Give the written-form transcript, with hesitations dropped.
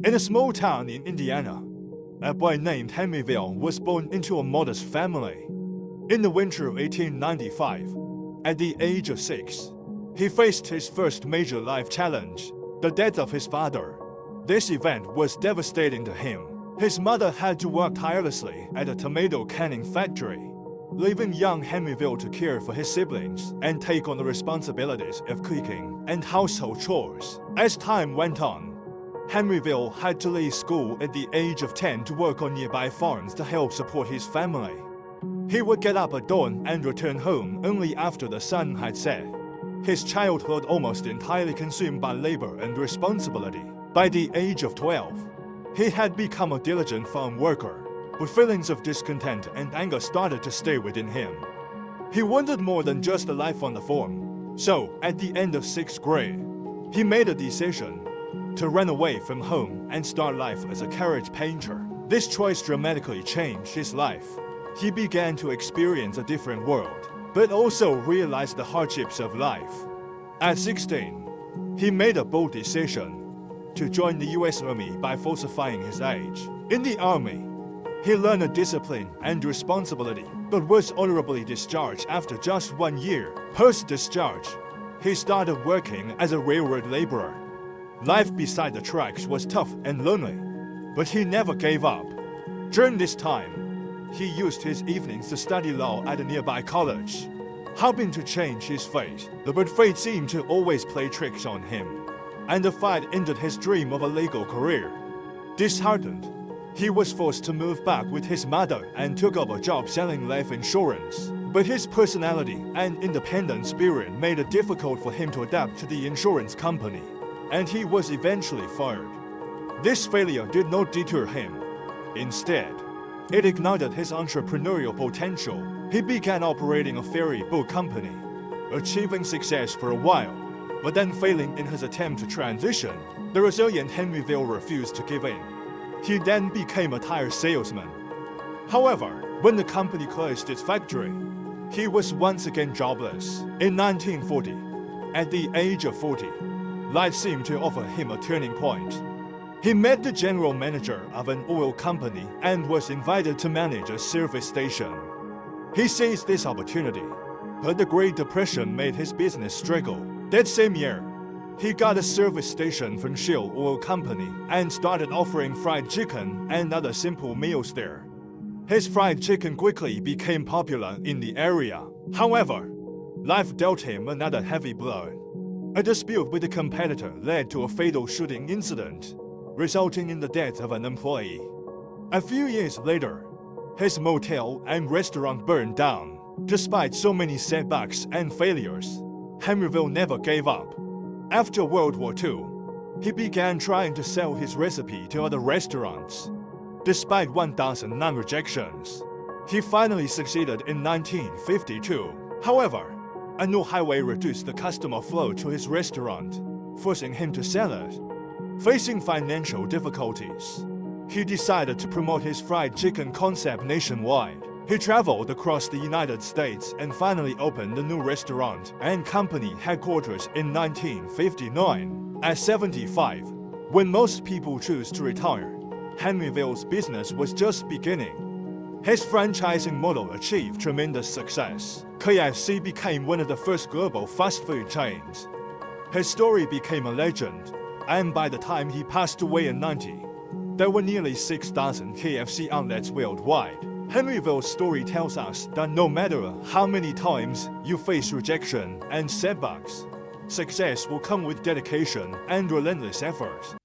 In a small town in Indiana, a boy named Henryville was born into a modest family. In the winter of 1895, at the age of 6, he faced his first major life challenge, the death of his father. This event was devastating to him. His mother had to work tirelessly at a tomato canning factory, leaving young Henryville to care for his siblings and take on the responsibilities of cooking and household chores. As time went on, Henryville had to leave school at the age of 10 to work on nearby farms to help support his family. He would get up at dawn and return home only after the sun had set. His childhood almost entirely consumed by labor and responsibility. By the age of 12, he had become a diligent farm worker, but feelings of discontent and anger started to stay within him. He wanted more than just a life on the farm. So, at the end of 6th grade, he made a decision to run away from home and start life as a carriage painter. This choice dramatically changed his life. He began to experience a different world, but also realized the hardships of life. At 16, he made a bold decision to join the US Army by falsifying his age. In the Army, he learned a discipline and responsibility, but was honorably discharged after just 1 year. Post-discharge, he started working as a railroad laborer. Life beside the tracks was tough and lonely, but he never gave up. During this time, he used his evenings to study law at a nearby college, hoping to change his fate. But fate seemed to always play tricks on him, and the fight ended his dream of a legal career. Disheartened, he was forced to move back with his mother and took up a job selling life insurance. But his personality and independent spirit made it difficult for him to adapt to the insurance company, and he was eventually fired. This failure did not deter him. Instead, it ignited his entrepreneurial potential. He began operating a ferry boat company, achieving success for a while, but then failing in his attempt to transition. The resilient Henryville refused to give in. He then became a tire salesman. However, when the company closed its factory, he was once again jobless. In 1940, at the age of 40, life seemed to offer him a turning point. He met the general manager of an oil company and was invited to manage a service station. He seized this opportunity, but the Great Depression made his business struggle. That same year, he got a service station from Shell Oil Company and started offering fried chicken and other simple meals there. His fried chicken quickly became popular in the area. However, life dealt him another heavy blow. A dispute with a competitor led to a fatal shooting incident, resulting in the death of an employee. A few years later, his motel and restaurant burned down. Despite so many setbacks and failures, Henryville never gave up. After World War II, he began trying to sell his recipe to other restaurants. Despite 1,009 rejections, he finally succeeded in 1952. However, a new highway reduced the customer flow to his restaurant, forcing him to sell it. Facing financial difficulties, he decided to promote his fried chicken concept nationwide. He traveled across the United States and finally opened a new restaurant and company headquarters in 1959. At 75, when most people choose to retire, Henryville's business was just beginning. His franchising model achieved tremendous success. KFC became one of the first global fast food chains. His story became a legend, and by the time he passed away in 90, there were nearly 6,000 KFC outlets worldwide. Henryville's story tells us that no matter how many times you face rejection and setbacks, success will come with dedication and relentless effort.